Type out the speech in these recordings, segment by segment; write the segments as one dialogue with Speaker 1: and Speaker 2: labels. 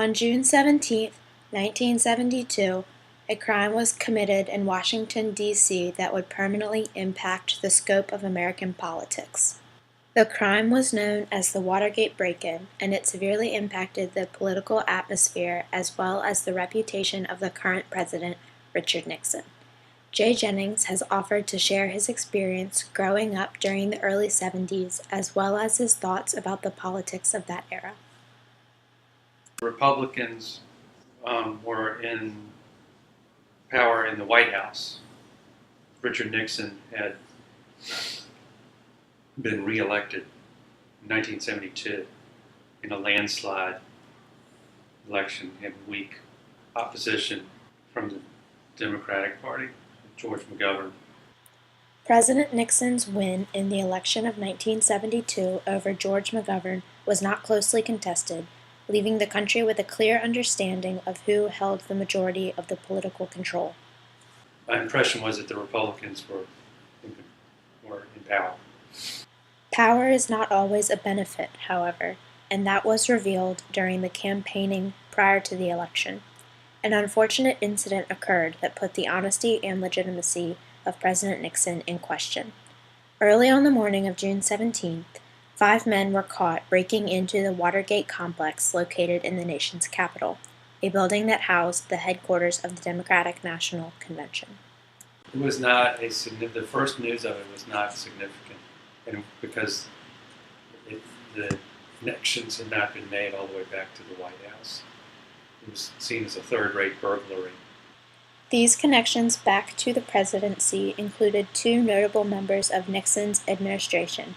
Speaker 1: On June 17, 1972, a crime was committed in Washington, D.C. that would permanently impact the scope of American politics. The crime was known as the Watergate break-in, and it severely impacted the political atmosphere as well as the reputation of the current president, Richard Nixon. Jay Jennings has offered to share his experience growing up during the early 70s as well as his thoughts about the politics of that era.
Speaker 2: Republicans were in power in the White House. Richard Nixon had been reelected in 1972 in a landslide election in weak opposition from the Democratic Party, George McGovern.
Speaker 1: President Nixon's win in the election of 1972 over George McGovern was not closely contested, leaving the country with a clear understanding of who held the majority of the political control.
Speaker 2: My impression was that the Republicans were in power.
Speaker 1: Power is not always a benefit, however, and that was revealed during the campaigning prior to the election. An unfortunate incident occurred that put the honesty and legitimacy of President Nixon in question. Early on the morning of June 17th, 5 men were caught breaking into the Watergate complex located in the nation's capital, a building that housed the headquarters of the Democratic National Convention.
Speaker 2: It was not the first news of it was not significant, and because the connections had not been made all the way back to the White House. It was seen as a third-rate burglary.
Speaker 1: These connections back to the presidency included 2 notable members of Nixon's administration.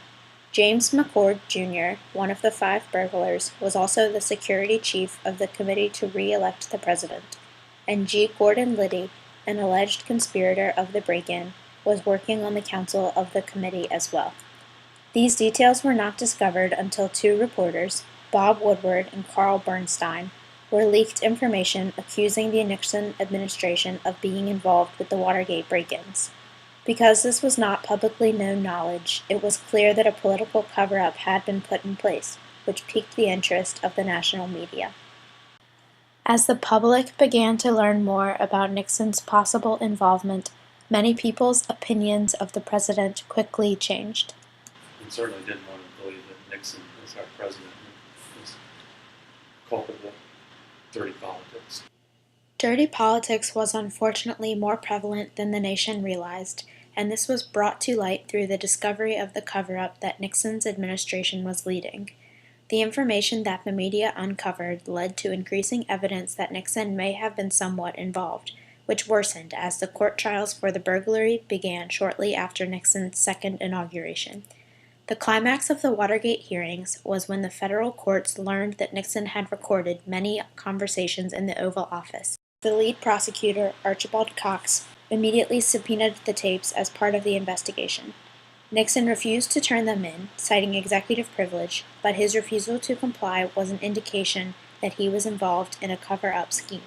Speaker 1: James McCord, Jr., one of the 5 burglars, was also the security chief of the Committee to Re-elect the President, and G. Gordon Liddy, an alleged conspirator of the break-in, was working on the council of the committee as well. These details were not discovered until 2 reporters, Bob Woodward and Carl Bernstein, were leaked information accusing the Nixon administration of being involved with the Watergate break-ins. Because this was not publicly known knowledge, it was clear that a political cover-up had been put in place, which piqued the interest of the national media. As the public began to learn more about Nixon's possible involvement, many people's opinions of the president quickly changed.
Speaker 2: We certainly didn't want to believe that Nixon, as our president, was culpable. Dirty politics.
Speaker 1: Dirty politics was unfortunately more prevalent than the nation realized, and this was brought to light through the discovery of the cover-up that Nixon's administration was leading. The information that the media uncovered led to increasing evidence that Nixon may have been somewhat involved, which worsened as the court trials for the burglary began shortly after Nixon's second inauguration. The climax of the Watergate hearings was when the federal courts learned that Nixon had recorded many conversations in the Oval Office. The lead prosecutor, Archibald Cox, immediately subpoenaed the tapes as part of the investigation. Nixon refused to turn them in, citing executive privilege, but his refusal to comply was an indication that he was involved in a cover-up scheme.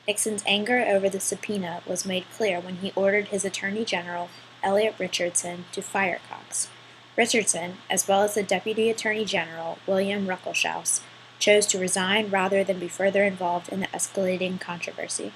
Speaker 1: Nixon's anger over the subpoena was made clear when he ordered his Attorney General, Elliot Richardson, to fire Cox. Richardson, as well as the Deputy Attorney General, William Ruckelshaus, chose to resign rather than be further involved in the escalating controversy.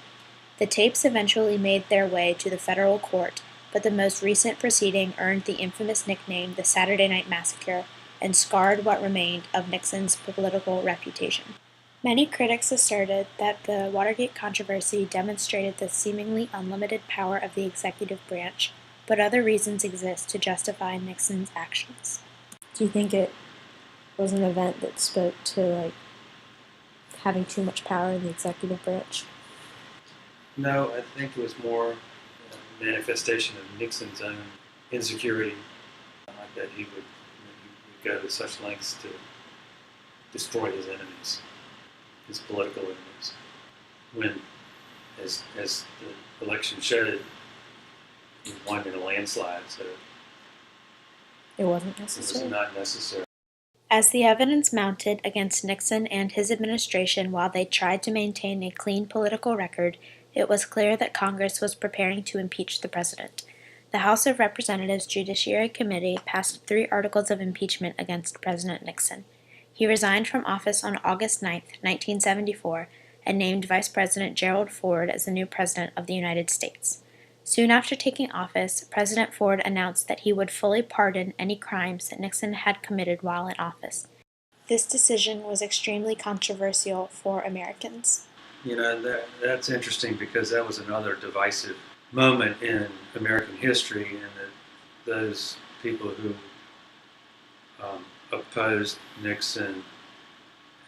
Speaker 1: The tapes eventually made their way to the federal court, but the most recent proceeding earned the infamous nickname the Saturday Night Massacre and scarred what remained of Nixon's political reputation. Many critics asserted that the Watergate controversy demonstrated the seemingly unlimited power of the executive branch, but other reasons exist to justify Nixon's actions. Do you think it was an event that spoke to, having too much power in the executive branch?
Speaker 2: No, I think it was more a manifestation of Nixon's own insecurity, that he would go to such lengths to destroy his enemies, his political enemies. When, as the election showed, he won in a landslide, so
Speaker 1: it wasn't necessary.
Speaker 2: It was not necessary.
Speaker 1: As the evidence mounted against Nixon and his administration while they tried to maintain a clean political record, it was clear that Congress was preparing to impeach the president. The House of Representatives Judiciary Committee passed 3 articles of impeachment against President Nixon. He resigned from office on August 9, 1974, and named Vice President Gerald Ford as the new President of the United States. Soon after taking office, President Ford announced that he would fully pardon any crimes that Nixon had committed while in office. This decision was extremely controversial for Americans.
Speaker 2: That's interesting because that was another divisive moment in American history, and that those people who opposed Nixon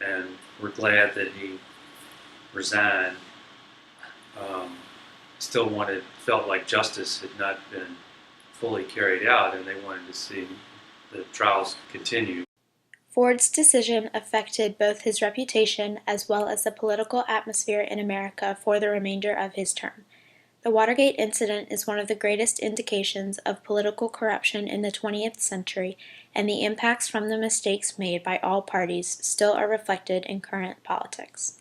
Speaker 2: and were glad that he resigned still felt like justice had not been fully carried out, and they wanted to see the trials continue.
Speaker 1: Ford's decision affected both his reputation as well as the political atmosphere in America for the remainder of his term. The Watergate incident is one of the greatest indications of political corruption in the 20th century, and the impacts from the mistakes made by all parties still are reflected in current politics.